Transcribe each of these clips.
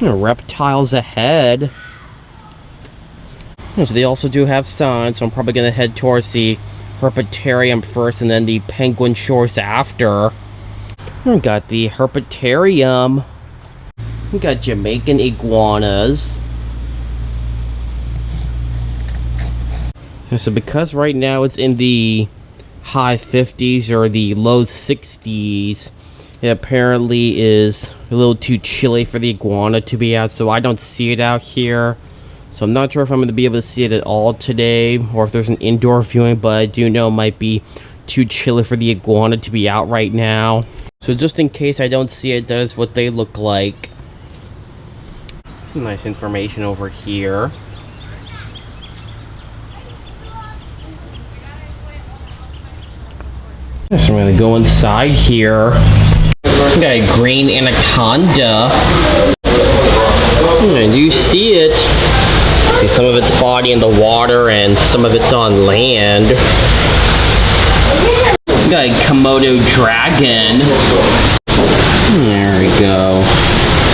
Reptiles ahead. So they also do have signs, so I'm probably going to head towards the Herpetarium first and then the penguin shores after. We got the Herpetarium. We got Jamaican iguanas. So because right now it's in the high 50s or the low 60s, it apparently is a little too chilly for the iguana to be out, so I don't see it out here. So I'm not sure if I'm going to be able to see it at all today, or if there's an indoor viewing, but I do know it might be too chilly for the iguana to be out right now. So just in case I don't see it, that is what they look like. Some nice information over here. So I'm going to go inside here. We got a green anaconda. And you see it. See some of its body in the water and some of it's on land. We got a Komodo dragon. There we go.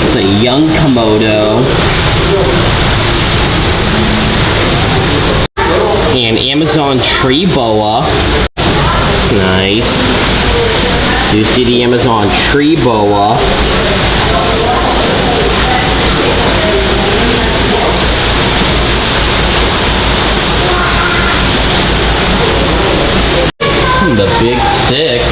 It's a young Komodo. And Amazon tree boa. Nice. You see the Amazon tree boa. The big six.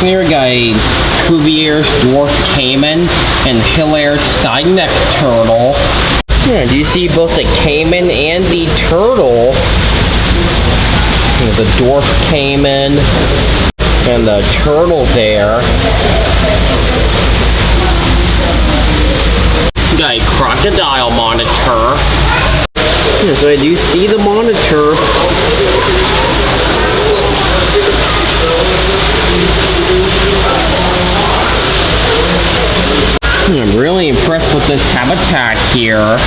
Here we got a Cuvier's dwarf caiman and Hilaire side neck turtle. Here, do you see both the caiman and the turtle? The dwarf caiman and the turtle there. We got a crocodile monitor. Yeah, so I do see the monitor. I'm really impressed with this habitat here.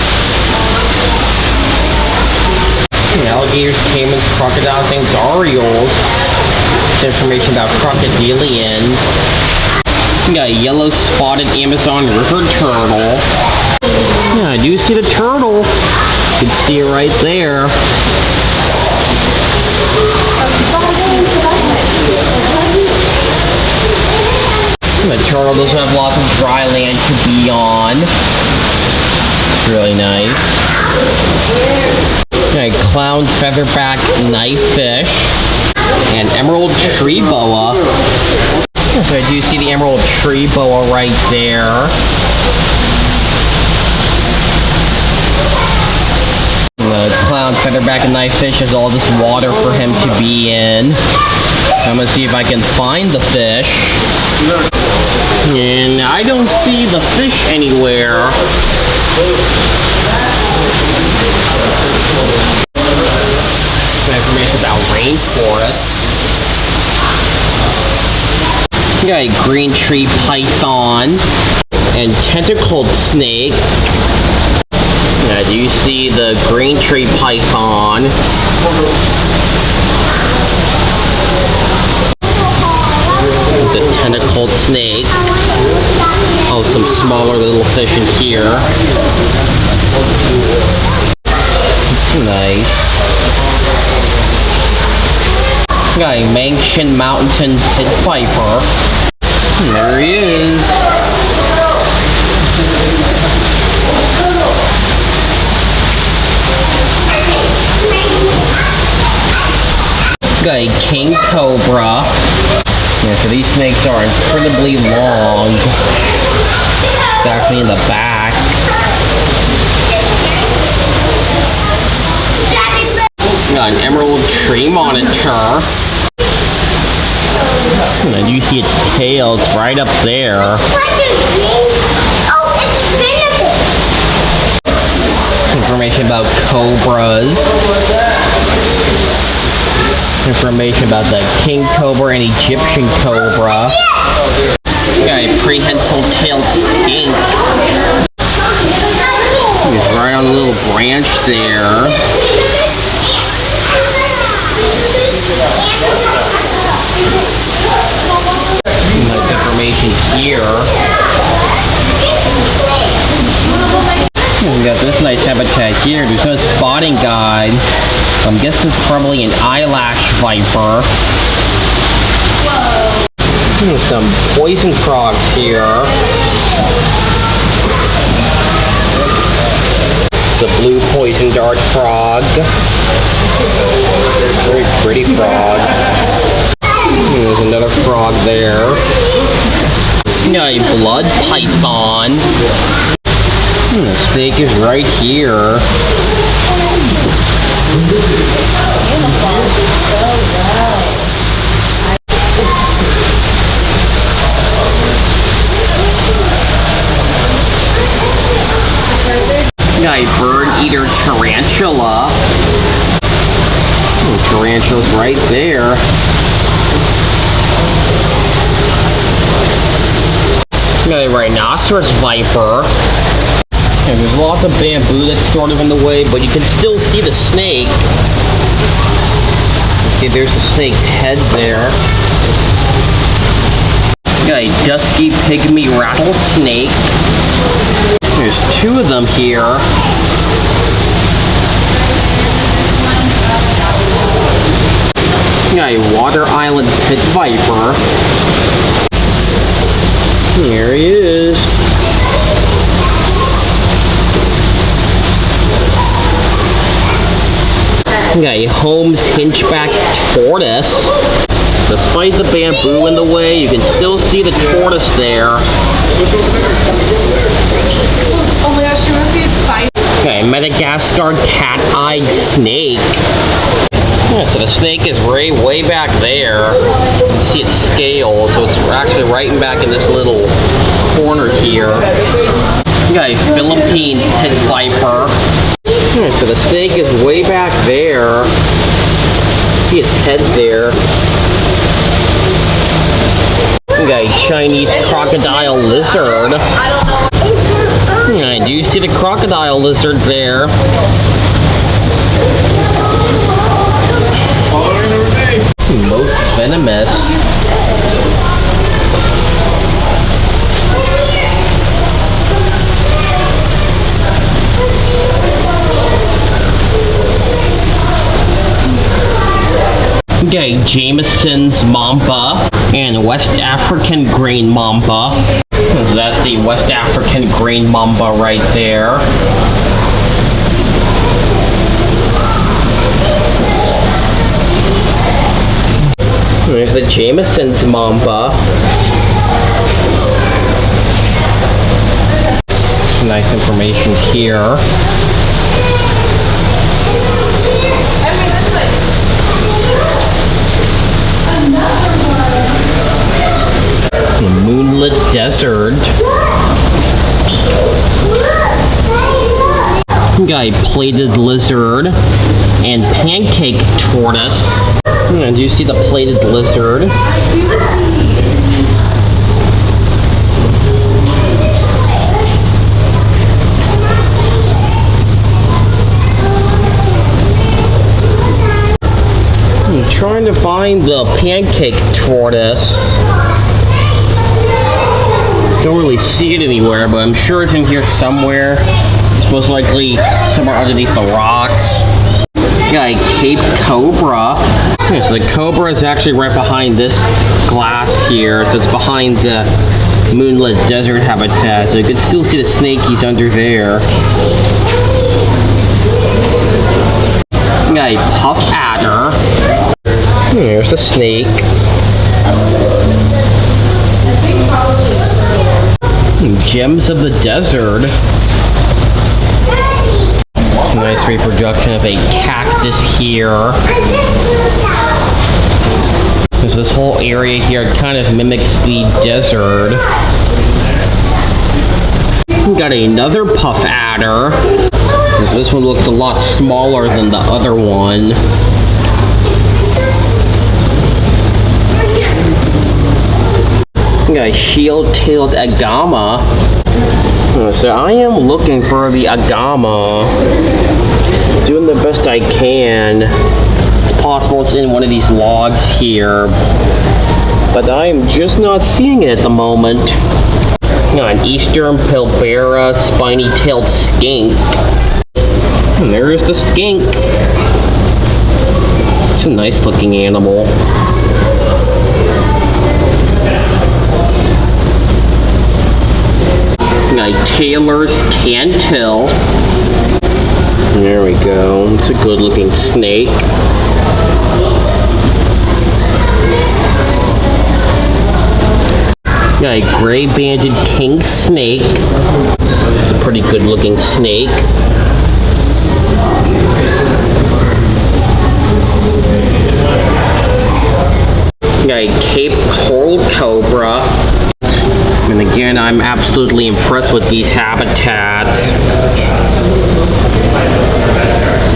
Alligators, caimans, crocodiles, and gharials. Information about crocodilians. We got a yellow spotted Amazon river turtle. Yeah, I do see the turtle. You can see it right there. The turtle does have lots of dry land to be on. Really nice. A clown featherback knifefish and emerald tree boa. So I do see the emerald tree boa right there. The clown featherback knifefish has all this water for him to be in. So I'm gonna see if I can find the fish. And I don't see the fish anywhere. Information about rainforest. We got a green tree python and tentacled snake. Now, do you see the green tree python? The tentacled snake. Oh, some smaller little fish in here. Nice. Got a Manxian mountain pit viper. There he is. Got a king cobra. Yeah, so these snakes are incredibly long. It's actually in the back. Got an emerald tree monitor. And you see its tail, it's right up there. Information about cobras. Information about the king cobra and Egyptian cobra. Got a prehensile-tailed skink. He's right on a little branch there. Nice information here. We got this nice habitat here. There's no spotting guide. I'm guessing it's probably an eyelash viper. Some poison frogs here. It's a blue poison dart frog. Very pretty frog. There's another frog there. Got a blood python. The snake is right here. Got a bird eater tarantula. The tarantula's right there. Got a rhinoceros viper. And there's lots of bamboo that's sort of in the way, but you can still see the snake. See, there's the snake's head there. Got a dusky pygmy rattlesnake. There's two of them here. Got a water island pit viper. Here he is. Got a Holmes hinchback tortoise. Despite the bamboo in the way, you can still see the tortoise there. Oh my gosh, you want to see a spider? Okay, Madagascar cat-eyed snake. Yeah, so the snake is way back there. You can see its scale, so it's actually right back in this little corner here. You got a Philippine pit viper. Yeah, so the snake is way back there. See its head there. We got a Chinese crocodile lizard. Yeah, do you see the crocodile lizard there? Most venomous. Okay, Jameson's mamba and West African green mamba. So that's the West African green mamba right there. There's the Jameson's mamba. Nice information here. The moonlit desert. Got a plated lizard and pancake tortoise. And do you see the plated lizard? I'm trying to find the pancake tortoise. Don't really see it anywhere, but I'm sure it's in here somewhere. It's most likely somewhere underneath the rocks. Got a Cape Cobra. Okay, so the cobra is actually right behind this glass here. So it's behind the moonlit desert habitat. So you can still see the snakies under there. Got a puff adder. Here's the snake. Gems of the desert. Nice reproduction of a cactus here. So this whole area here kind of mimics the desert. We got another puff adder. So this one looks a lot smaller than the other one. We got a shield-tailed agama. So I am looking for the agama. Doing the best I can. It's possible it's in one of these logs here, but I am just not seeing it at the moment. An eastern pilbara spiny-tailed skink. And there is the skink. It's a nice-looking animal. Taylor's Cantil. There we go. It's a good-looking snake. Got a gray-banded king snake. It's a pretty good-looking snake. Got a Cape coral cobra. And again, I'm absolutely impressed with these habitats.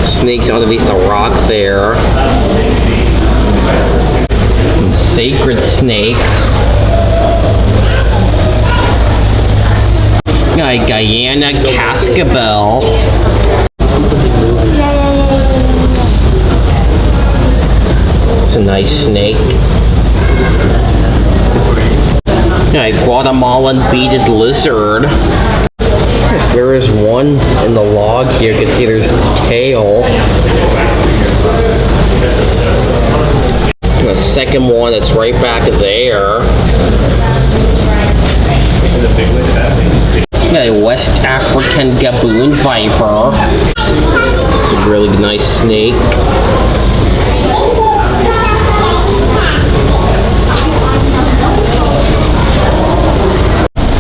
Snakes underneath the rock there. And sacred snakes. Got a Guyana cascabel. It's a nice snake. A Guatemalan beaded lizard. Yes, there is one in the log here. You can see there's its tail. And the second one that's right back there. A West African gaboon viper. It's a really nice snake.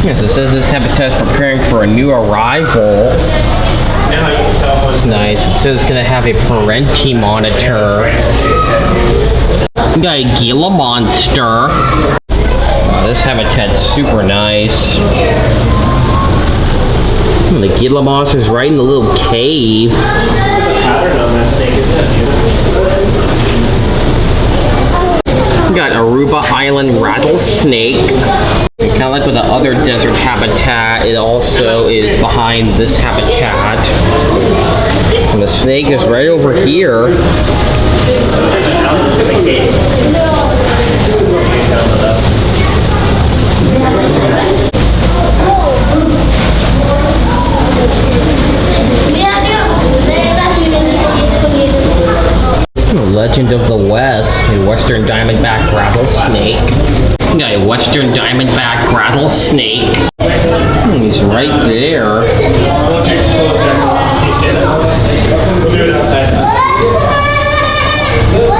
Yes, it says this habitat is preparing for a new arrival. It's nice. It says it's going to have a parenti monitor. We got a Gila monster. Wow, this habitat's super nice. The Gila monster's right in the little cave. We got Aruba Island rattlesnake. And kind of like with the other desert habitat, it also is behind this habitat. And the snake is right over here. Legend of the West, a western diamondback rattlesnake. We got a western diamondback rattlesnake. He's right there.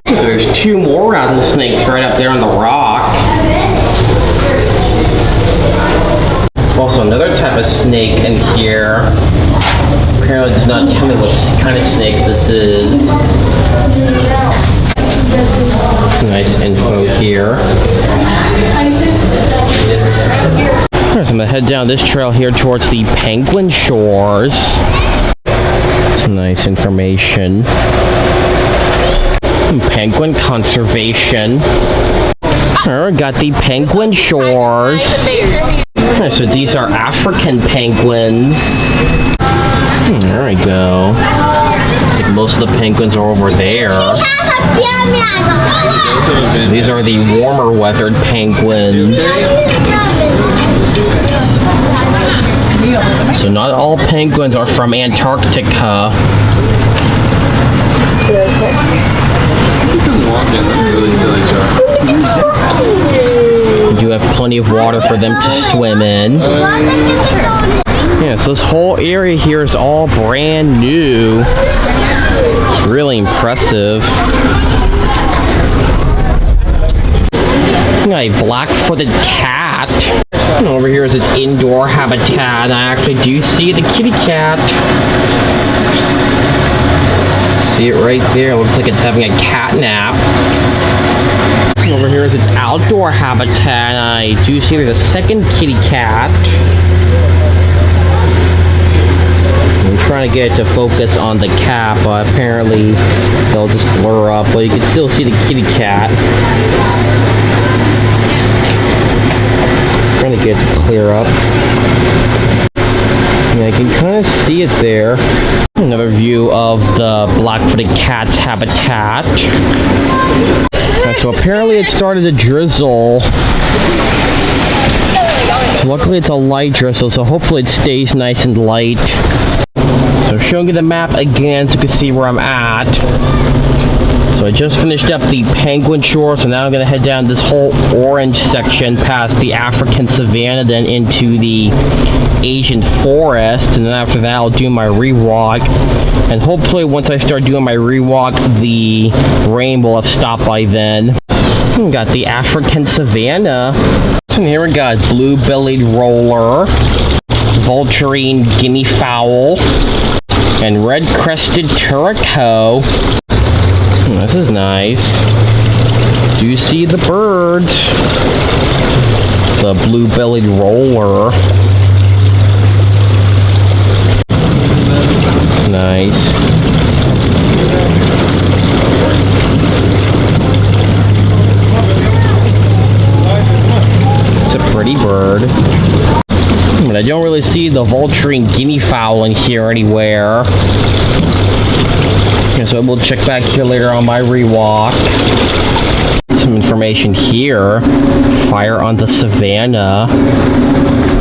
So there's two more rattlesnakes right up there on the rock. Also another type of snake in here. Apparently it does not tell me what kind of snake this is. Nice info here. So I'm gonna head down this trail here towards the penguin shores. Some nice information. Penguin conservation. Alright, got the penguin shores. Alright, so these are African penguins. There we go. Looks like most of the penguins are over there. These are the warmer weathered penguins. So not all penguins are from Antarctica. You have plenty of water for them to swim in. Yeah, so this whole area here is all brand new. It's really impressive. Got a black-footed cat. And over here is its indoor habitat. I actually do see the kitty cat. See it right there. Looks like it's having a cat nap. And over here is its outdoor habitat. I do see there's a second kitty cat. I'm trying to get it to focus on the cat, but apparently they'll just blur up. But you can still see the kitty cat. to get to clear up. And I can kind of see it there. Another view of the black-footed cat's habitat. So apparently it started to drizzle. Luckily it's a light drizzle, so hopefully it stays nice and light. So showing you the map again so you can see where I'm at. So I just finished up the penguin shore, so now I'm going to head down this whole orange section past the African savannah, then into the Asian forest, and then after that I'll do my rewalk. And hopefully once I start doing my rewalk, the rain will have stopped by then. We got the African savannah. And here we got blue-bellied roller, vulturine guinea fowl, and red-crested turaco. This is nice. Do you see the birds? The blue-bellied roller. Nice. It's a pretty bird. But I don't really see the vulturine guinea fowl in here anywhere. So we'll check back here later on my rewalk. Some information here. Fire on the savannah.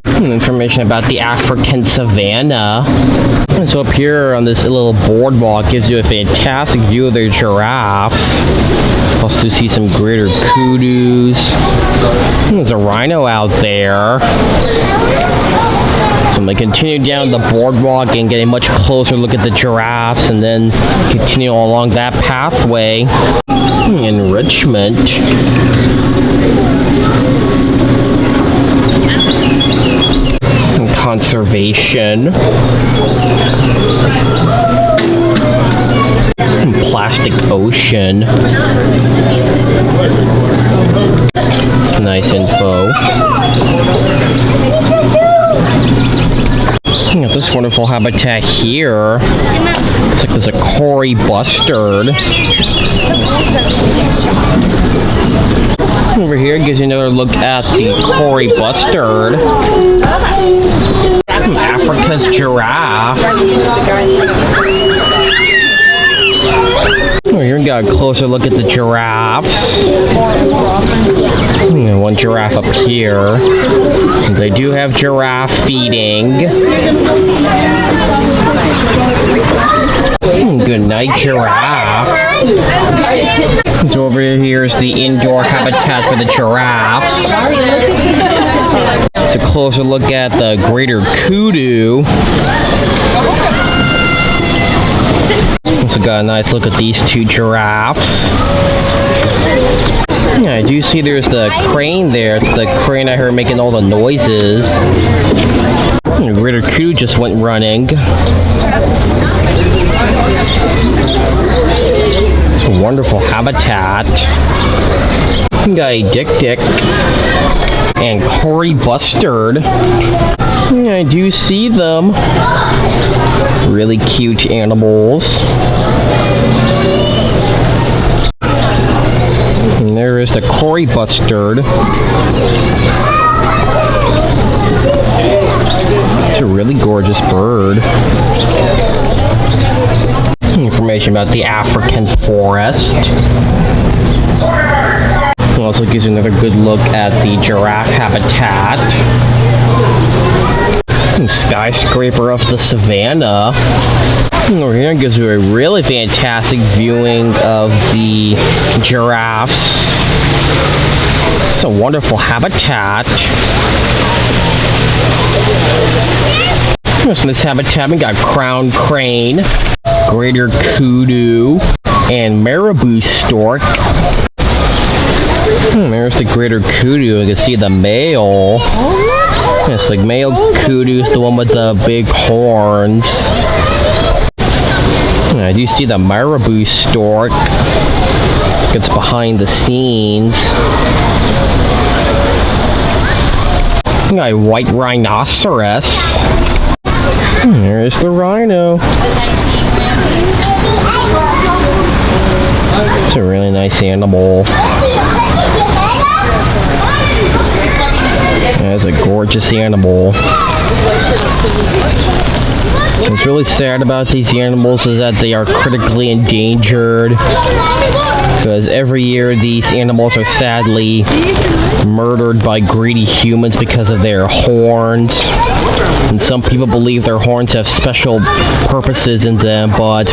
Information about the African savannah. And so up here on this little boardwalk gives you a fantastic view of the giraffes. Also see some greater kudus. There's a rhino out there. So I'm going to continue down the boardwalk and get a much closer look at the giraffes, and then continue along that pathway. Enrichment. And conservation. And plastic ocean. It's nice info. Got this wonderful habitat here. Looks like there's a Cory bustard. Over here gives you another look at the Cory bustard. Africa's giraffe. Over here we got a closer look at the giraffes. One giraffe up here. They do have giraffe feeding. Good night, giraffe. So over here is the indoor habitat for the giraffes. It's a closer look at the greater kudu. Also got a nice look at these two giraffes. Yeah, I do see there's the crane there. It's the crane I heard making all the noises. The greater kudu just went running. It's a wonderful habitat. We got a dik-dik and Cory bustard. Yeah, I do see them. Really cute animals. And there is the Cory bustard. It's a really gorgeous bird. Information about the African forest. It also gives you another good look at the giraffe habitat. And skyscraper of the savannah. And over here gives you a really fantastic viewing of the giraffes. It's a wonderful habitat. So in this habitat we got crowned crane, greater kudu, and marabou stork. There's the greater kudu. You can see the male. It's like male kudu is the one with the big horns. I do see the marabou stork. It's behind the scenes. We got a white rhinoceros. There's the rhino. It's a really nice animal. That's a gorgeous animal. What's really sad about these animals is that they are critically endangered, because every year these animals are sadly murdered by greedy humans because of their horns. And some people believe their horns have special purposes in them, but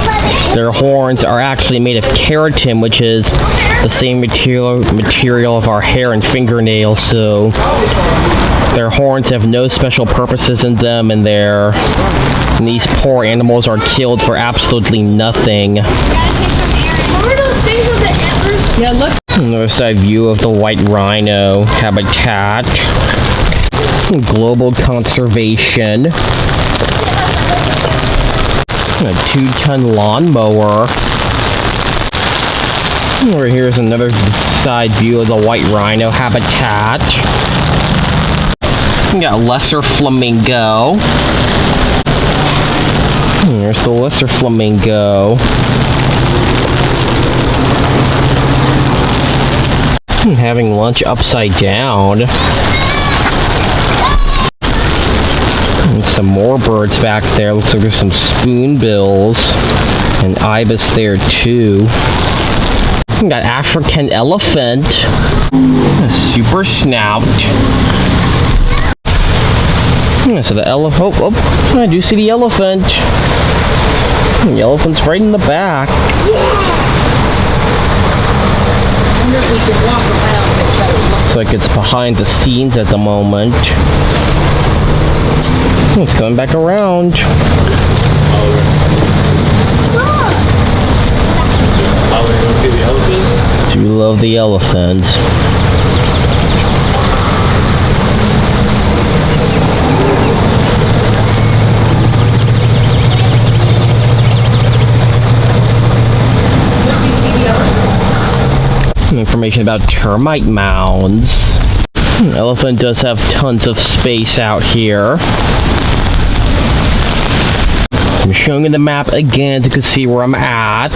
their horns are actually made of keratin, which is the same material of our hair and fingernails, so their horns have no special purposes in them, and these poor animals are killed for absolutely nothing. Yeah, look. Another side view of the white rhino habitat. Global conservation. A 2-ton lawnmower. Over here is another side view of the white rhino habitat. We got lesser flamingo. There's the lesser flamingo. Having lunch upside down. And some more birds back there. Looks like there's some spoonbills and ibis there too. We got African elephant. A super snout. Yeah, so the elephant. Oh, I do see the elephant. The elephant's right in the back. Looks like it's behind the scenes at the moment. It's coming back around. Do you love the elephants? Information about termite mounds. Elephant does have tons of space out here. I'm showing you the map again so you can see where I'm at.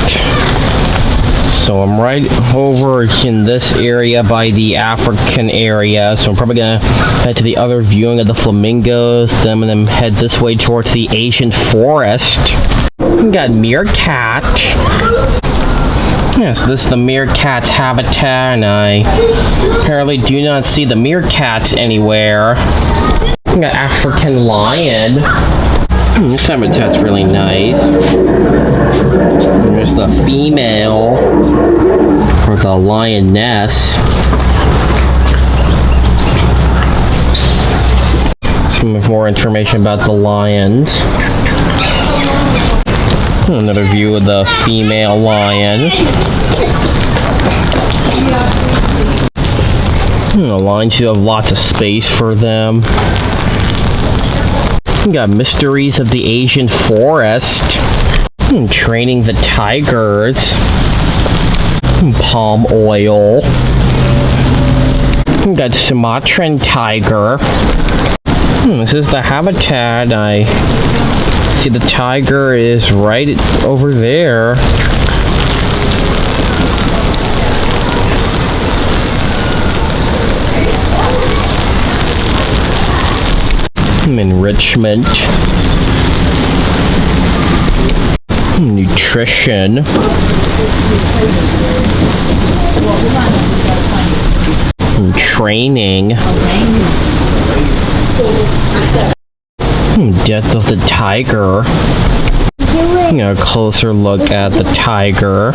So I'm right over in this area by the African area. So I'm probably gonna head to the other viewing of the flamingos. Then I'm gonna head this way towards the Asian forest. We got meerkat. Yes, this is the meerkat's habitat, and I apparently do not see the meerkats anywhere. We got African lion. This habitat's really nice. And there's the female, or the lioness. Some more information about the lions. Another view of the female lion. The lions should have lots of space for them. We got mysteries of the Asian forest. Training the tigers. Palm oil. We got Sumatran tiger. This is the habitat. I see the tiger is right over there. Enrichment. Nutrition. Training. Death of the tiger. A closer look at the tiger.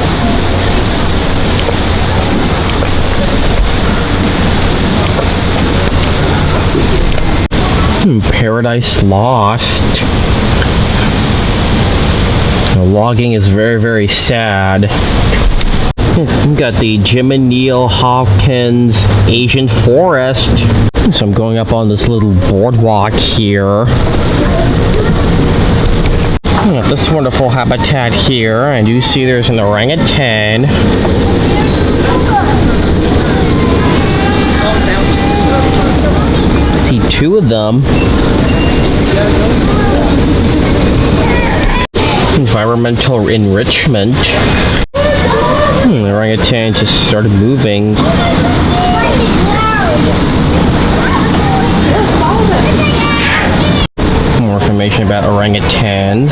Paradise Lost. Logging is very, very sad. We've got the Jim and Neil Hawkins Asian Forest. So I'm going up on this little boardwalk here. Got this wonderful habitat here. I do see there's an orangutan. See two of them. Environmental enrichment. The orangutan just started moving. information about orangutans.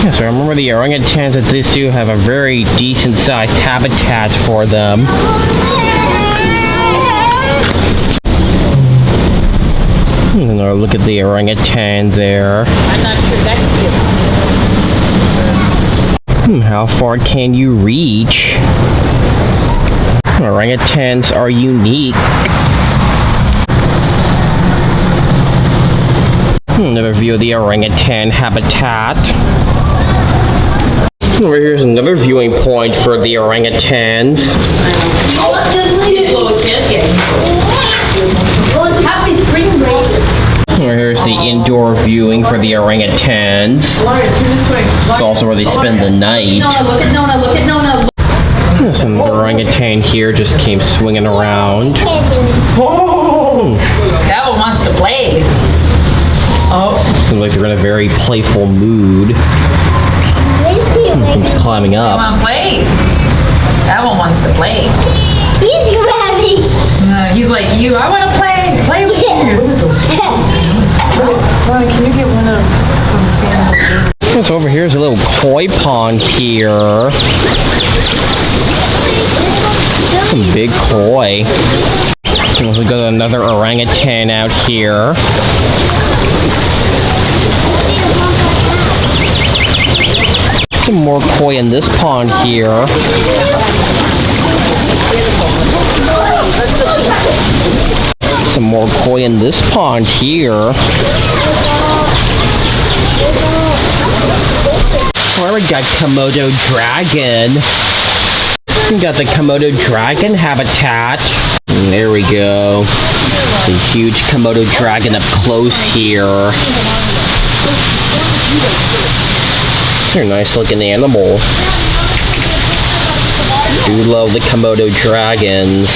Yeah, so I remember the orangutans at this zoo have a very decent sized habitat for them. Another look at the orangutan there. I'm not sure that could be a How far can you reach? Orangutans are unique. Another view of the orangutan habitat. Over here's another viewing point for the orangutans. Over here's the indoor viewing for the orangutans. It's also where they spend the night. Some orangutan here just came swinging around. Oh, that one wants to play. Oh. Seems like they're in a very playful mood. He's climbing up. Come on, play. That one wants to play. He's grabbing. He's like you. I want to play. Play with you. Look at those feet. Can you get one of from Stanley? So over here's a little koi pond here. Some big koi. And we got another orangutan out here. Some more koi in this pond here. Some more koi in this pond here. Oh, we got Komodo dragon. We got the Komodo dragon habitat. And there we go. The huge Komodo dragon up close here. They're a nice looking animal. Do love the Komodo dragons.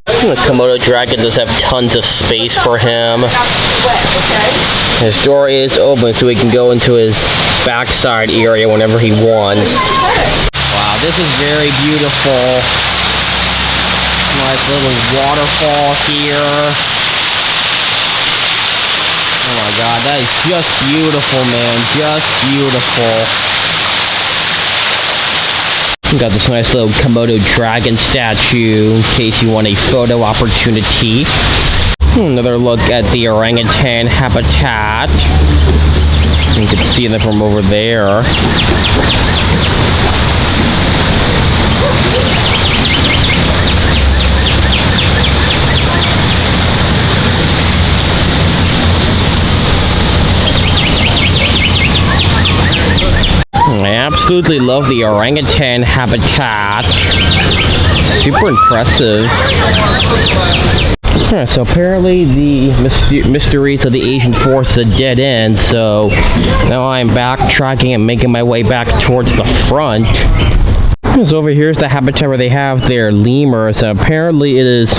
The Komodo dragon does have tons of space for him. His door is open so he can go into his backside area whenever he wants. Wow, this is very beautiful. Nice little waterfall here. Oh my god, that is just beautiful, man. Just beautiful. We got this nice little Komodo dragon statue in case you want a photo opportunity. Another look at the orangutan habitat. You can see them from over there. I absolutely love the orangutan habitat. Super impressive. Yeah, so apparently the mysteries of the Asian forest is a dead end, so now I'm backtracking and making my way back towards the front. So over here's the habitat where they have their lemurs, and apparently it is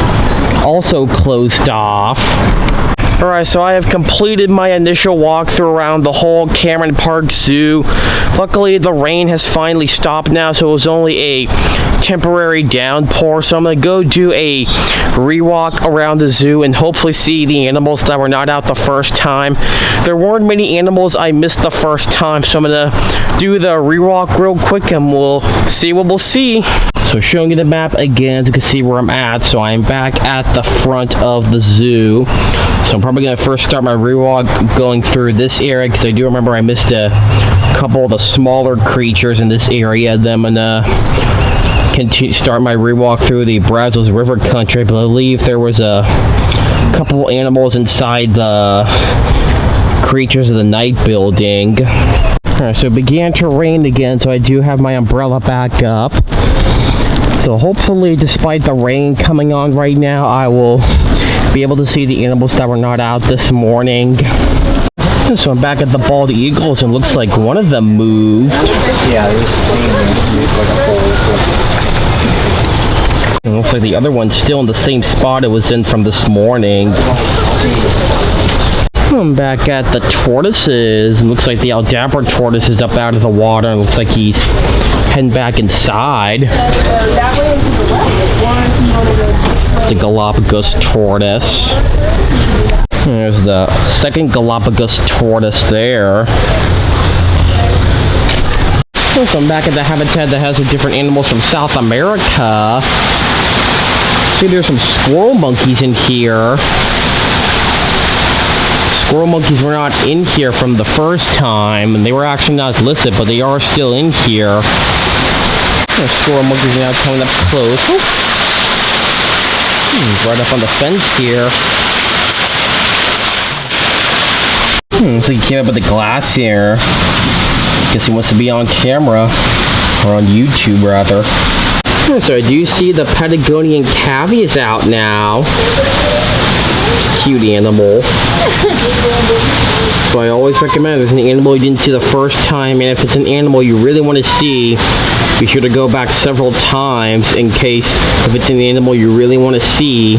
also closed off. Alright, so I have completed my initial walkthrough around the whole Cameron Park Zoo. Luckily, the rain has finally stopped now, so it was only a temporary downpour. So I'm going to go do a rewalk around the zoo and hopefully see the animals that were not out the first time. There weren't many animals I missed the first time, so I'm going to do the rewalk real quick and we'll see what we'll see. So showing you the map again, so you can see where I'm at. So I'm back at the front of the zoo. So I'm probably going to first start my rewalk going through this area, because I do remember I missed a couple of the smaller creatures in this area. Then I'm going to start my rewalk through the Brazos River country. I believe there was a couple animals inside the Creatures of the Night building. Alright, so it began to rain again, so I do have my umbrella back up. So hopefully, despite the rain coming on right now, I will be able to see the animals that were not out this morning. So I'm back at the bald eagles, and looks like one of them moved. Yeah, It looks like the other one's still in the same spot it was in from this morning. I'm back at the tortoises. It looks like the Aldabra tortoise is up out of the water, and looks like he's heading back inside. It's the Galapagos tortoise. There's the second Galapagos tortoise there. So I'm back at the habitat that has the different animals from South America. See, there's some squirrel monkeys in here. Squirrel monkeys were not in here from the first time, and they were actually not listed, but they are still in here. The squirrel monkeys are now coming up close. Oh. Right up on the fence here. So he came up with the glass here. Guess he wants to be on camera, or on YouTube rather. So I do see the Patagonian cavy is out now. Cute animal. So I always recommend if it's an animal you didn't see the first time, and if it's an animal you really want to see, be sure to go back several times in case if it's an animal you really want to see.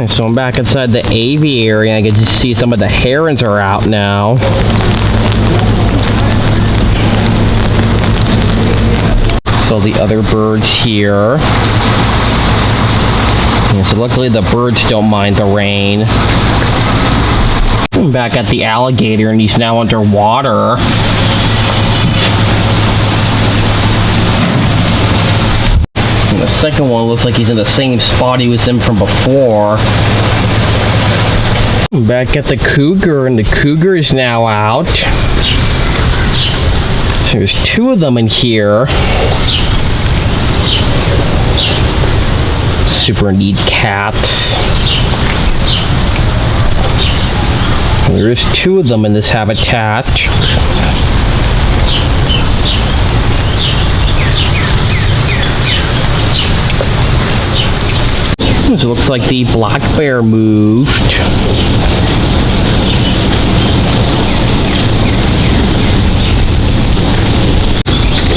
So I'm back inside the aviary and I get to see some of the herons are out now. So the other birds here. And so luckily the birds don't mind the rain. I'm back at the alligator and he's now underwater. And the second one looks like he's in the same spot he was in from before. I'm back at the cougar and the cougar is now out. There's two of them in here. Super neat cats. There's two of them in this habitat. So it looks like the black bear moved.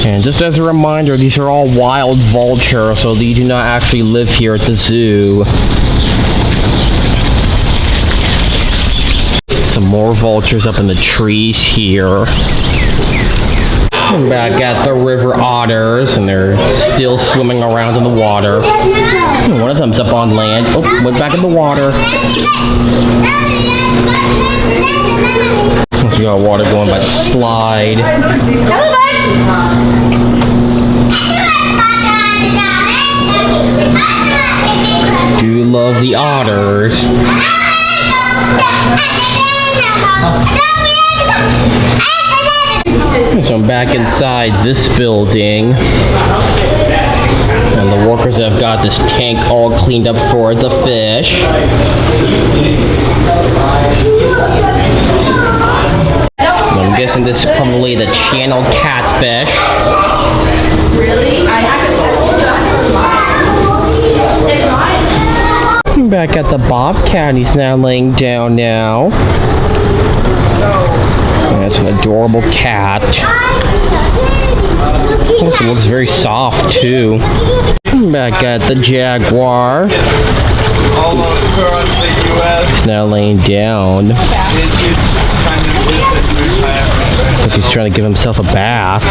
And just as a reminder, these are all wild vultures, so they do not actually live here at the zoo. Some more vultures up in the trees here. I'm back at the river otters, and they're still swimming around in the water. One of them's up on land. Oh, went back in the water. We got water going by the slide. Do love the otters. So I'm back inside this building, and the workers have got this tank all cleaned up for the fish. And I'm guessing this is probably the channel catfish. I'm back at the bobcat, he's now laying down now. That's an adorable cat. Also looks very soft too. Back at the jaguar. He's now laying down. Like he's trying to give himself a bath.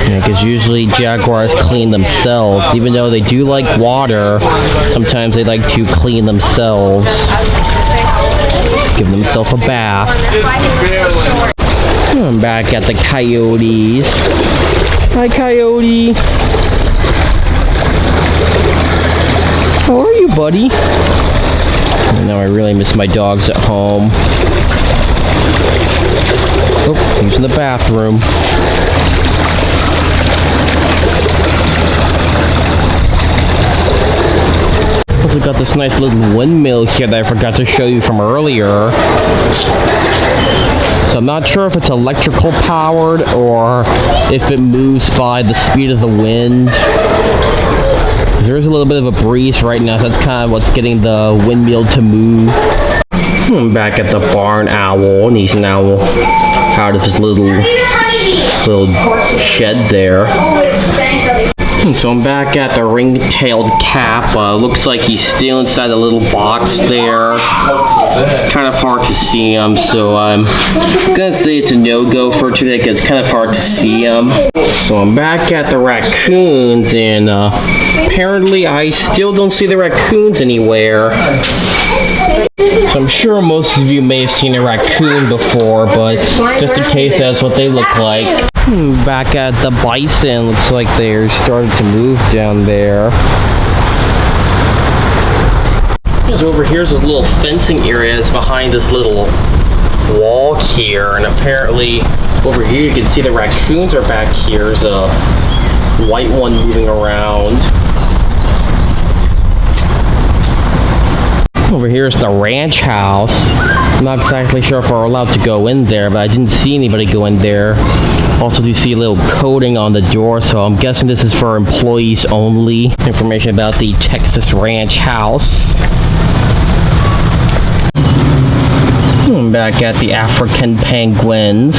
Because usually jaguars clean themselves. Even though they do like water, sometimes they like to clean themselves. Give themselves a bath. I'm back at the coyotes. Hi, coyote. How are you, buddy? Now I really miss my dogs at home. Oh, he's in the bathroom. Also got this nice little windmill here that I forgot to show you from earlier. So I'm not sure if it's electrical powered or if it moves by the speed of the wind. There's a little bit of a breeze right now, so that's kind of what's getting the windmill to move. I'm back at the barn owl, and he's now out of his little shed there. So I'm back at the ring-tailed cap. Looks like he's still inside the little box there. It's kind of hard to see him, so I'm gonna say it's a no-go for today because it's kind of hard to see him. So I'm back at the raccoons, and apparently I still don't see the raccoons anywhere. So I'm sure most of you may have seen a raccoon before, but just in case, that's what they look like. Back at the bison, looks like they're starting to move down there. So over here's a little fencing area that's behind this little wall here, and apparently over here you can see the raccoons are back here. There's a white one moving around. Over here is the ranch house. I'm not exactly sure if we're allowed to go in there, but I didn't see anybody go in there. Also, you see a little coating on the door, so I'm guessing this is for employees only. Information about the Texas ranch house. I'm back at the African penguins.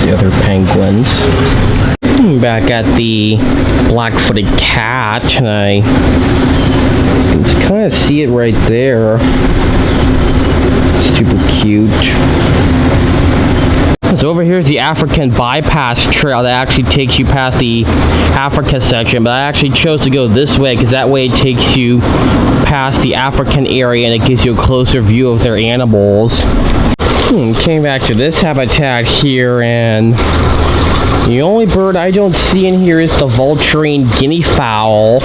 The other penguins. Back at the black-footed cat, and I can kind of see it right there. Super cute. So over here is the African bypass trail that actually takes you past the Africa section, but I actually chose to go this way because that way it takes you past the African area and it gives you a closer view of their animals. Came back to this habitat here, and the only bird I don't see in here is the vulturine guinea fowl.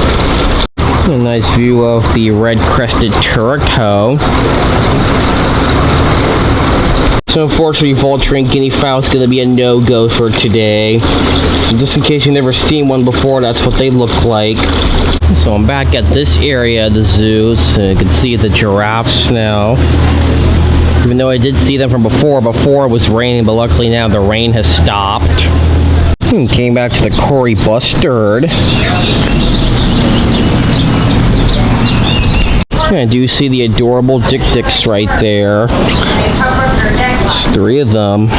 A nice view of the red-crested turco. So unfortunately, vulturine guinea fowl is going to be a no-go for today. And just in case you've never seen one before, that's what they look like. So I'm back at this area of the zoo, so you can see the giraffes now. Even though I did see them from before it was raining, but luckily now the rain has stopped. Came back to the Cory bustard. I do see the adorable dik-diks right there. There's 3 of them.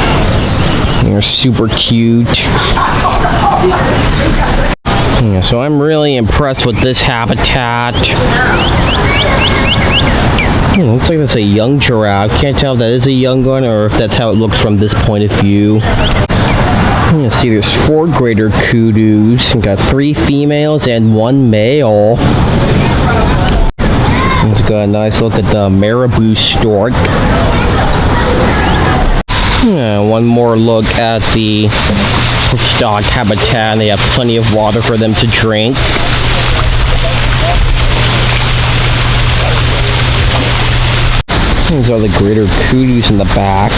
They're super cute. Yeah, so I'm really impressed with this habitat. Looks like that's a young giraffe. Can't tell if that is a young one or if that's how it looks from this point of view. You can see there's 4 greater kudus. We've got 3 females and 1 male. Let's go a nice look at the marabou stork. One more look at the stock habitat. They have plenty of water for them to drink. These are the greater kudus in the back.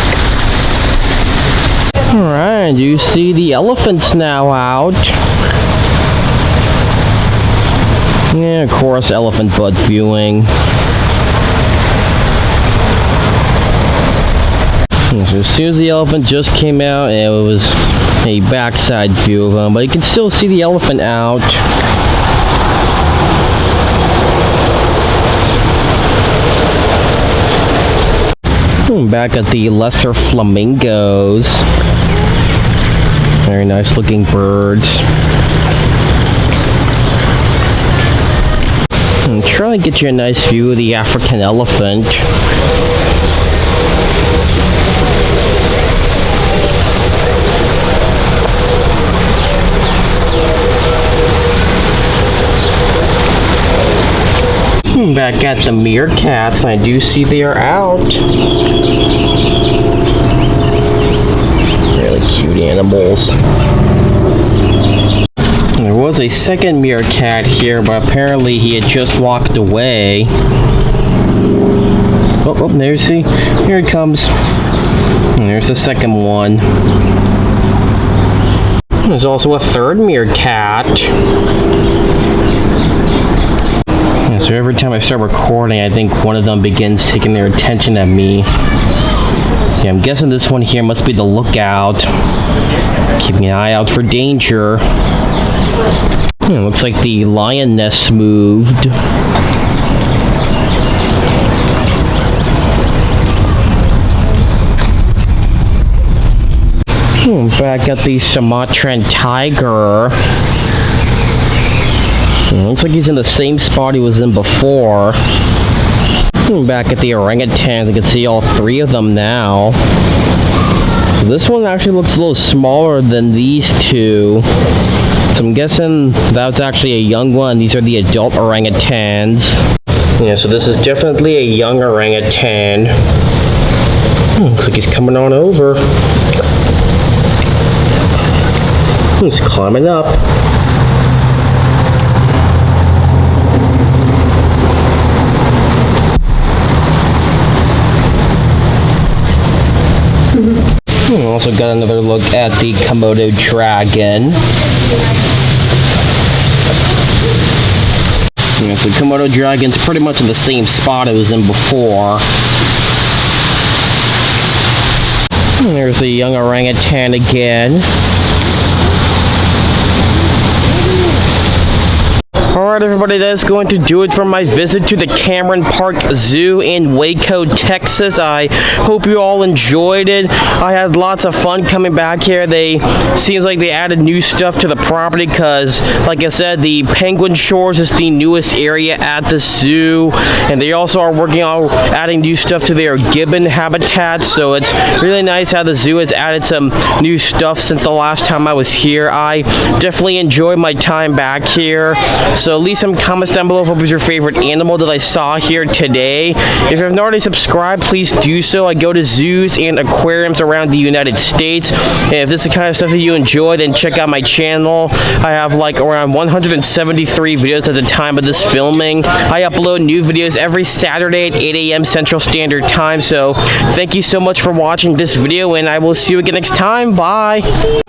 Alright, you see the elephants now out. Yeah, of course, elephant butt viewing. So as soon as the elephant just came out, it was a backside view of them, but you can still see the elephant out. Back at the lesser flamingos. Very nice looking birds. I'm trying to get you a nice view of the African elephant. Back at the meerkats, I do see they are out. Really cute animals. There was a second meerkat here, but apparently he had just walked away. Oh, there's he. Here it comes. And there's the second one. There's also a third meerkat. So every time I start recording, I think one of them begins taking their attention at me. Yeah, I'm guessing this one here must be the lookout. Keeping an eye out for danger. Yeah, looks like the lioness moved. Back at the Sumatran tiger. Looks like he's in the same spot he was in before. Back at the orangutans, you can see all three of them now. So this one actually looks a little smaller than these two. So I'm guessing that's actually a young one. These are the adult orangutans. Yeah, so this is definitely a young orangutan. Looks like he's coming on over. He's climbing up. Also got another look at the Komodo dragon. Yeah, so Komodo dragon's pretty much in the same spot it was in before. There's the young orangutan again. Alright everybody, that is going to do it for my visit to the Cameron Park Zoo in Waco, Texas. I hope you all enjoyed it. I had lots of fun coming back here. Seems like they added new stuff to the property because, like I said, the Penguin Shores is the newest area at the zoo. And they also are working on adding new stuff to their gibbon habitat. So it's really nice how the zoo has added some new stuff since the last time I was here. I definitely enjoyed my time back here. So leave some comments down below what was your favorite animal that I saw here today. If you haven't already subscribed, please do so. I go to zoos and aquariums around the United States. And if this is the kind of stuff that you enjoy, then check out my channel. I have like around 173 videos at the time of this filming. I upload new videos every Saturday at 8 a.m. Central Standard Time. So thank you so much for watching this video, and I will see you again next time. Bye.